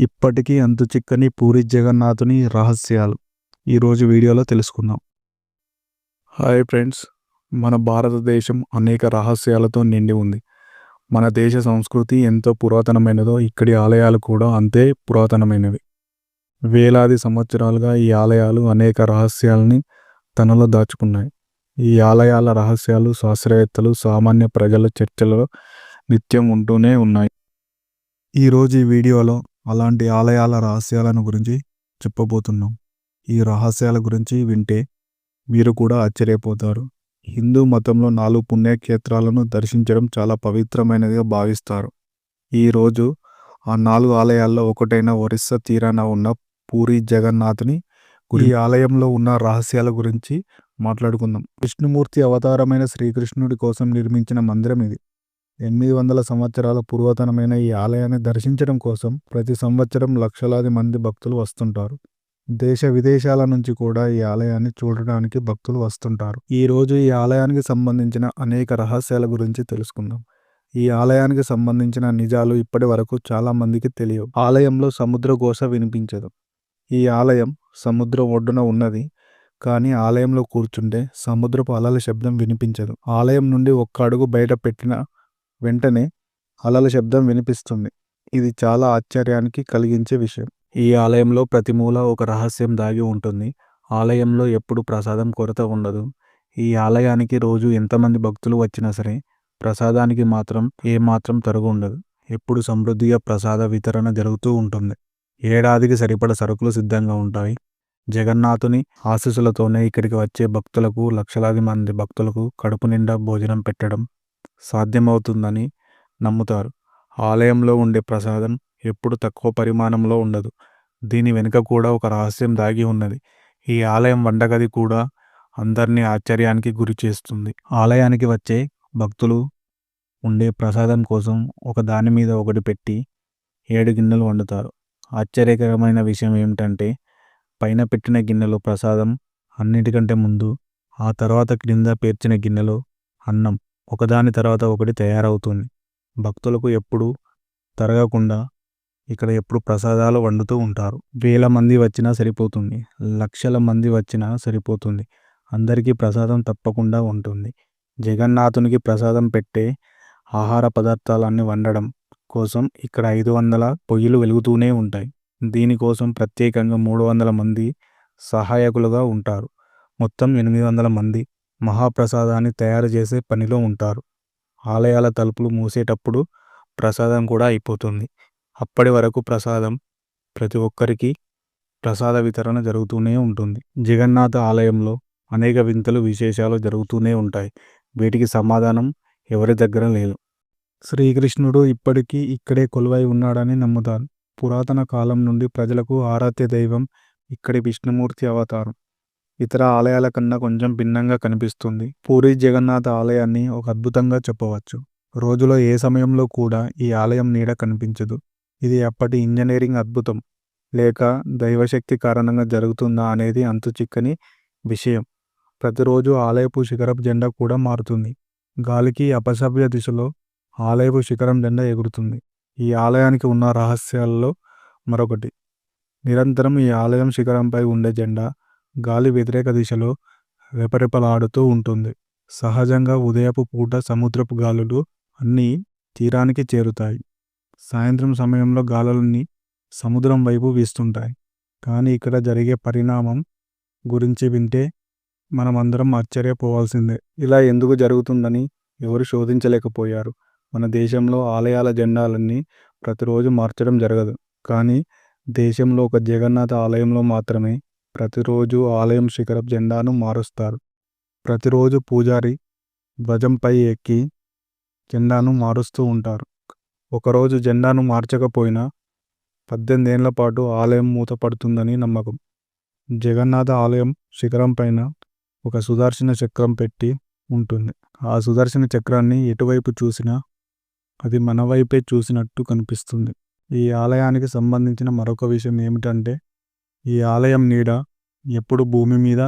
ఇప్పటికీ అంతుచిక్కని పూరి జగన్నాథుని రహస్యాలు ఈరోజు వీడియోలో తెలుసుకుందాం. హాయ్ ఫ్రెండ్స్, మన భారతదేశం అనేక రహస్యాలతో నిండి ఉంది. మన దేశ సంస్కృతి ఎంతో పురాతనమైనదో ఇక్కడి ఆలయాలు కూడా అంతే పురాతనమైనవి. వేలాది సంవత్సరాలుగా ఈ ఆలయాలు అనేక రహస్యాలని తనలో దాచుకున్నాయి. ఈ ఆలయాల రహస్యాలు శాస్త్రవేత్తలు, సామాన్య ప్రజల చర్చలలో నిత్యం ఉంటూనే ఉన్నాయి. ఈరోజు ఈ వీడియోలో అలాంటి ఆలయాల రహస్యాలను గురించి చెప్పబోతున్నాం. ఈ రహస్యాల గురించి వింటే మీరు కూడా ఆశ్చర్యపోతారు. హిందూ మతంలో 4 పుణ్యక్షేత్రాలను దర్శించడం చాలా పవిత్రమైనదిగా భావిస్తారు. ఈరోజు ఆ 4 ఆలయాల్లో ఒకటైన ఒరిస్సా తీరాన ఉన్న పూరి జగన్నాథుని ఈ ఆలయంలో ఉన్న రహస్యాల గురించి మాట్లాడుకుందాం. విష్ణుమూర్తి అవతారమైన శ్రీకృష్ణుడి కోసం నిర్మించిన మందిరం ఇది. 800 సంవత్సరాల పురాతనమైన ఈ ఆలయాన్ని దర్శించడం కోసం ప్రతి సంవత్సరం లక్షలాది మంది భక్తులు వస్తుంటారు. దేశ విదేశాల నుంచి కూడా ఈ ఆలయాన్ని చూడడానికి భక్తులు వస్తుంటారు. ఈరోజు ఈ ఆలయానికి సంబంధించిన అనేక రహస్యాల గురించి తెలుసుకుందాం. ఈ ఆలయానికి సంబంధించిన నిజాలు ఇప్పటి వరకు చాలా మందికి తెలియవు. ఆలయంలో సముద్ర ఘోష వినిపించదు. ఈ ఆలయం సముద్రం ఒడ్డున ఉన్నది, కానీ ఆలయంలో కూర్చుంటే సముద్రపు అలల శబ్దం వినిపించదు. ఆలయం నుండి ఒక్క అడుగు బయట పెట్టిన వెంటనే అలల శబ్దం వినిపిస్తుంది. ఇది చాలా ఆశ్చర్యానికి కలిగించే విషయం. ఈ ఆలయంలో ప్రతి మూల ఒక రహస్యం దాగి ఉంటుంది. ఆలయంలో ఎప్పుడు ప్రసాదం కొరత ఉండదు. ఈ ఆలయానికి రోజు ఎంతమంది భక్తులు వచ్చినా సరే ప్రసాదానికి మాత్రం ఏమాత్రం తరుగు ఉండదు. ఎప్పుడు సమృద్ధిగా ప్రసాద వితరణ జరుగుతూ ఉంటుంది. ఏడాదికి సరిపడ సరుకులు సిద్ధంగా ఉంటాయి. జగన్నాథుని ఆశీస్సులతోనే ఇక్కడికి వచ్చే భక్తులకు, లక్షలాది మంది భక్తులకు కడుపు నిండా భోజనం పెట్టడం సాధ్యమవుతుందని నమ్ముతారు. ఆలయంలో ఉండే ప్రసాదం ఎప్పుడు తక్కువ పరిమాణంలో ఉండదు. దీని వెనుక కూడా ఒక రహస్యం దాగి ఉన్నది. ఈ ఆలయం వంటగది కూడా అందరినీ ఆశ్చర్యానికి గురి చేస్తుంది. ఆలయానికి వచ్చే భక్తులు ఉండే ప్రసాదం కోసం ఒక దాని మీద ఒకటి పెట్టి 7 గిన్నెలు వండుతారు. ఆశ్చర్యకరమైన విషయం ఏమిటంటే పైన పెట్టిన గిన్నెలో ప్రసాదం అన్నిటికంటే ముందు, ఆ తర్వాత క్రింద పేర్చిన గిన్నెలో అన్నం ఒకదాని తర్వాత ఒకటి తయారవుతుంది. భక్తులకు ఎప్పుడు తరగకుండా ఇక్కడ ఎప్పుడు ప్రసాదాలు వండుతూ ఉంటారు. వేల మంది వచ్చినా సరిపోతుంది, లక్షల మంది వచ్చినా సరిపోతుంది. అందరికీ ప్రసాదం తప్పకుండా ఉంటుంది. జగన్నాథునికి ప్రసాదం పెట్టే ఆహార పదార్థాలన్నీ వండడం కోసం ఇక్కడ 500 పొయ్యిలు వెలుగుతూనే ఉంటాయి. దీనికోసం ప్రత్యేకంగా 300 మంది సహాయకులుగా ఉంటారు. మొత్తం 800 మంది మహాప్రసాదాన్ని తయారు చేసే పనిలో ఉంటారు. ఆలయాల తలుపులు మూసేటప్పుడు ప్రసాదం కూడా అయిపోతుంది. అప్పటి వరకు ప్రతి ఒక్కరికి ప్రసాద వితరణ జరుగుతూనే ఉంటుంది. జగన్నాథ ఆలయంలో అనేక వింతలు, విశేషాలు జరుగుతూనే ఉంటాయి. వీటికి సమాధానం ఎవరి దగ్గర లేదు. శ్రీకృష్ణుడు ఇప్పటికీ ఇక్కడే కొలువై ఉన్నాడని నమ్ముతారు. పురాతన కాలం నుండి ప్రజలకు ఆరాధ్య దైవం ఇక్కడి విష్ణుమూర్తి అవతారం. ఇతర ఆలయాల కన్నా కొంచెం భిన్నంగా కనిపిస్తుంది. పూరి జగన్నాథ ఆలయాన్ని ఒక అద్భుతంగా చెప్పవచ్చు. రోజులో ఏ సమయంలో కూడా ఈ ఆలయం నీడ కనిపించదు. ఇది అప్పటి ఇంజనీరింగ్ అద్భుతం లేక దైవశక్తి కారణంగా జరుగుతుందా అనేది అంతుచిక్కని విషయం. ప్రతిరోజు ఆలయపు శిఖరపు జెండా కూడా మారుతుంది. గాలికి అపసవ్య దిశలో ఆలయపు శిఖరం జెండా ఎగురుతుంది. ఈ ఆలయానికి ఉన్న రహస్యాల్లో మరొకటి, నిరంతరం ఈ ఆలయం శిఖరంపై ఉండే జెండా గాలి వ్యతిరేక దిశలో రెపరెపలాడుతూ ఉంటుంది. సహజంగా ఉదయపు పూట సముద్రపు గాలులు అన్నీ తీరానికి చేరుతాయి. సాయంత్రం సమయంలో గాలులన్నీ సముద్రం వైపు వీస్తుంటాయి. కానీ ఇక్కడ జరిగే పరిణామం గురించి వింటే మనమందరం ఆశ్చర్యపోవాల్సిందే. ఇలా ఎందుకు జరుగుతుందని ఎవరు శోధించలేకపోయారు. మన దేశంలో ఆలయాల జెండాలన్నీ ప్రతిరోజు మార్చడం జరగదు. కానీ దేశంలో ఒక జగన్నాథ ఆలయంలో మాత్రమే ప్రతిరోజు ఆలయం శిఖరపు జెండాను మారుస్తారు. ప్రతిరోజు పూజారి ధ్వజంపై ఎక్కి జెండాను మారుస్తూ ఉంటారు. ఒకరోజు జెండాను మార్చకపోయినా 18 ఏళ్ల పాటు ఆలయం మూతపడుతుందని నమ్మకం. జగన్నాథ ఆలయం శిఖరం పైన ఒక సుదర్శన చక్రం పెట్టి ఉంటుంది. ఆ సుదర్శన చక్రాన్ని ఎటువైపు చూసినా అది మన వైపే చూసినట్టు కనిపిస్తుంది. ఈ ఆలయానికి సంబంధించిన మరొక విషయం ఏమిటంటే ఈ ఆలయం నీడ ఎప్పుడు భూమి మీద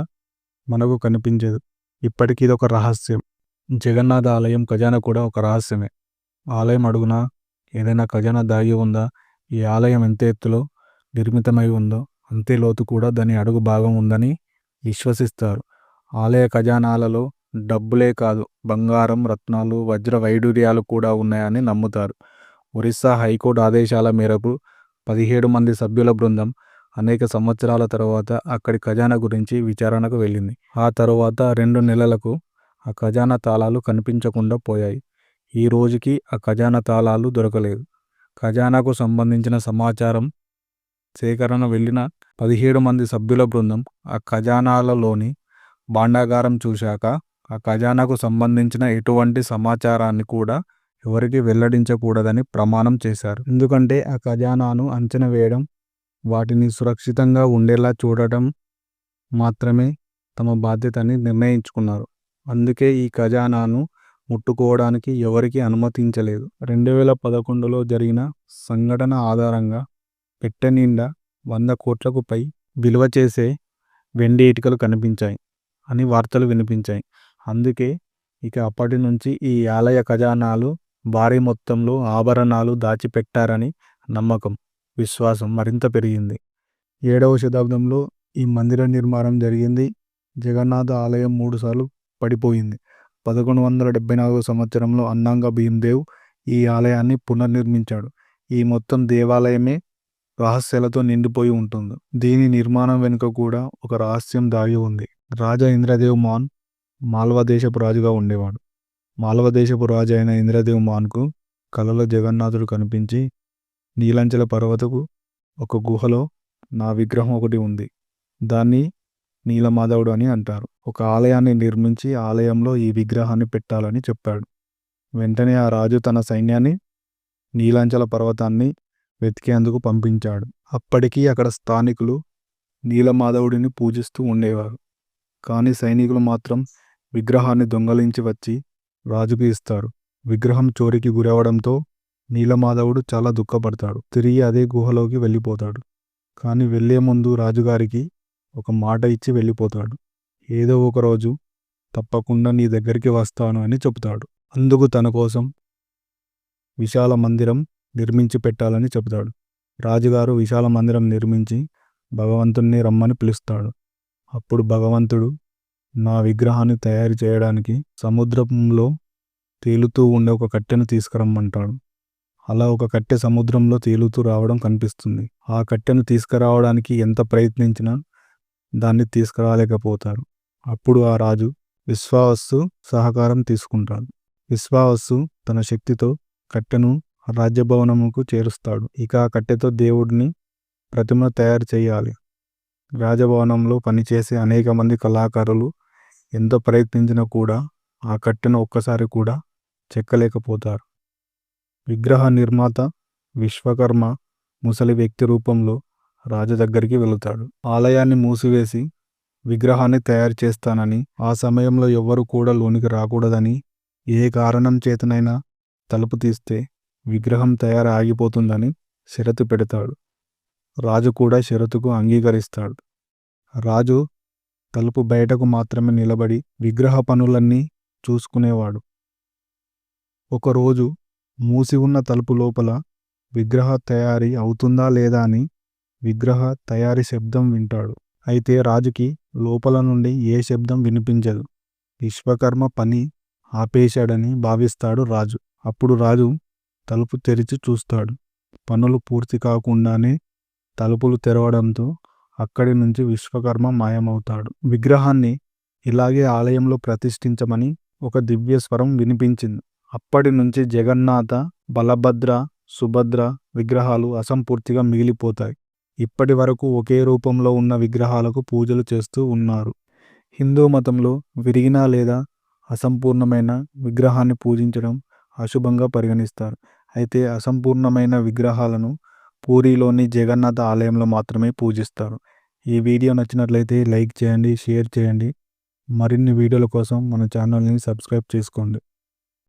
మనకు కనిపించదు. ఇప్పటికీ ఇది ఒక రహస్యం. జగన్నాథ ఆలయం ఖజానా కూడా ఒక రహస్యమే. ఆలయం అడుగున ఏదైనా ఖజానా దాగి ఉందా, ఈ ఆలయం ఎంత ఎత్తులో నిర్మితమై ఉందో అంతే లోతు కూడా దాని అడుగు భాగం ఉందని విశ్వసిస్తారు. ఆలయ ఖజానాలలో డబ్బులే కాదు, బంగారం, రత్నాలు, వజ్ర వైడూర్యాలు కూడా ఉన్నాయని నమ్ముతారు. ఒరిస్సా హైకోర్టు ఆదేశాల మేరకు 17 మంది సభ్యుల బృందం అనేక సంవత్సరాల తర్వాత అక్కడి ఖజానా గురించి విచారణకు వెళ్ళింది. ఆ తరువాత 2 నెలలకు ఆ ఖజానా తాళాలు కనిపించకుండా పోయాయి. ఈ రోజుకి ఆ ఖజానా తాళాలు దొరకలేదు. ఖజానాకు సంబంధించిన సమాచారం సేకరణ వెళ్ళిన 17 మంది సభ్యుల బృందం ఆ ఖజానాలలోని భాండాగారం చూశాక ఆ ఖజానాకు సంబంధించిన ఎటువంటి సమాచారాన్ని కూడా ఎవరికి వెల్లడించకూడదని ప్రమాణం చేశారు. ఎందుకంటే ఆ ఖజానాను అంచనా వేయడం, వాటిని సురక్షితంగా ఉండేలా చూడటం మాత్రమే తమ బాధ్యతని నిర్ణయించుకున్నారు. అందుకే ఈ ఖజానాను ముట్టుకోవడానికి ఎవరికి అనుమతించలేదు. 2011లో జరిగిన సంఘటన ఆధారంగా పెట్టె నిండా 100 కోట్లకు పై విలువ చేసే వెండి ఇటుకలు కనిపించాయి అని వార్తలు వినిపించాయి. అందుకే ఇక అప్పటి నుంచి ఈ ఆలయ ఖజానాలు భారీ మొత్తంలో ఆభరణాలు దాచిపెట్టారని నమ్మకం, విశ్వాసం మరింత పెరిగింది. 7వ శతాబ్దంలో ఈ మందిర నిర్మాణం జరిగింది. జగన్నాథ ఆలయం 3 సార్లు పడిపోయింది. 1174 సంవత్సరంలో అన్నాంగ భీమ్దేవ్ ఈ ఆలయాన్ని పునర్నిర్మించాడు. ఈ మొత్తం దేవాలయమే రహస్యాలతో నిండిపోయి ఉంటుంది. దీని నిర్మాణం వెనుక కూడా ఒక రహస్యం దాగి ఉంది. రాజా ఇంద్రదేవ్ మాన్ మాల్వా దేశపు రాజుగా ఉండేవాడు. మాల్వా దేశపు రాజు అయిన ఇంద్రదేవ్ మాన్కు కలలో జగన్నాథుడు కనిపించి, నీలాంచల పర్వతకు ఒక గుహలో నా విగ్రహం ఒకటి ఉంది, దాన్ని నీలమాధవుడు అని అంటారు. ఒక ఆలయాన్ని నిర్మించి ఆలయంలో ఈ విగ్రహాన్ని పెట్టాలని చెప్పాడు. వెంటనే ఆ రాజు తన సైన్యాన్ని నీలాంచల పర్వతాన్ని వెతికేందుకు పంపించాడు. అప్పటికీ అక్కడ స్థానికులు నీలమాధవుడిని పూజిస్తూ ఉండేవారు. కానీ సైనికులు మాత్రం విగ్రహాన్ని దొంగలించి వచ్చి రాజుకు ఇస్తారు. విగ్రహం చోరీకి గురవడంతో నీలమాధవుడు చాలా దుఃఖపడతాడు. తిరిగి అదే గుహలోకి వెళ్ళిపోతాడు. కానీ వెళ్లే ముందు రాజుగారికి ఒక మాట ఇచ్చి వెళ్ళిపోతాడు. ఏదో ఒక రోజు తప్పకుండా నీ దగ్గరికి వస్తాను అని చెబుతాడు. అందుకు తన కోసం విశాల మందిరం నిర్మించి పెట్టాలని చెబుతాడు. రాజుగారు విశాల మందిరం నిర్మించి భగవంతుణ్ణి రమ్మని పిలుస్తాడు. అప్పుడు భగవంతుడు నా విగ్రహాన్ని తయారు చేయడానికి సముద్రంలో తేలుతూ ఉండే ఒక కట్టెను తీసుకురమ్మంటాడు. అలా ఒక కట్టె సముద్రంలో తేలుతూ రావడం కనిపిస్తుంది. ఆ కట్టెను తీసుకురావడానికి ఎంత ప్రయత్నించినా దాన్ని తీసుకురాలేకపోతారు. అప్పుడు ఆ రాజు విశ్వావసు సహకారం తీసుకుంటాడు. విశ్వావసు తన శక్తితో కట్టెను రాజ్యభవనముకు చేరుస్తాడు. ఇక ఆ కట్టెతో దేవుడిని ప్రతిమను తయారు చేయాలి. రాజభవనంలో పనిచేసే అనేక మంది కళాకారులు ఎంతో ప్రయత్నించినా కూడా ఆ కట్టెను ఒక్కసారి కూడా చెక్కలేకపోతారు. విగ్రహ నిర్మాత విశ్వకర్మ ముసలి వ్యక్తి రూపంలో రాజు దగ్గరికి వెళుతాడు. ఆలయాన్ని మూసివేసి విగ్రహాన్ని తయారు చేస్తానని, ఆ సమయంలో ఎవ్వరు కూడా లోనికి రాకూడదని, ఏ కారణం చేతనైనా తలుపు తీస్తే విగ్రహం తయారు ఆగిపోతుందని షరతు పెడతాడు. రాజు కూడా షరతుకు అంగీకరిస్తాడు. రాజు తలుపు బయటకు మాత్రమే నిలబడి విగ్రహ పనులన్నీ చూసుకునేవాడు. ఒకరోజు మూసి ఉన్న తలుపు లోపల విగ్రహ తయారీ అవుతుందా లేదా అని విగ్రహ తయారీ శబ్దం వింటాడు. అయితే రాజుకి లోపల నుండి ఏ శబ్దం వినిపించదు. విశ్వకర్మ పని ఆపేశాడని భావిస్తాడు రాజు. అప్పుడు రాజు తలుపు తెరిచి చూస్తాడు. పనులు పూర్తి కాకుండానే తలుపులు తెరవడంతో అక్కడి నుంచి విశ్వకర్మ మాయమవుతాడు. విగ్రహాన్ని ఇలాగే ఆలయంలో ప్రతిష్ఠించమని ఒక దివ్య స్వరం వినిపించింది. అప్పటి నుంచి జగన్నాథ, బలభద్ర, సుభద్ర విగ్రహాలు అసంపూర్తిగా మిగిలిపోతాయి. ఇప్పటి వరకు ఒకే రూపంలో ఉన్న విగ్రహాలకు పూజలు చేస్తూ ఉన్నారు. హిందూ మతంలో విరిగిన లేదా అసంపూర్ణమైన విగ్రహాన్ని పూజించడం అశుభంగా పరిగణిస్తారు. అయితే అసంపూర్ణమైన విగ్రహాలను పూరిలోని జగన్నాథ ఆలయంలో మాత్రమే పూజిస్తారు. ఈ వీడియో నచ్చినట్లయితే లైక్ చేయండి, షేర్ చేయండి. మరిన్ని వీడియోల కోసం మన ఛానల్ని సబ్స్క్రైబ్ చేసుకోండి.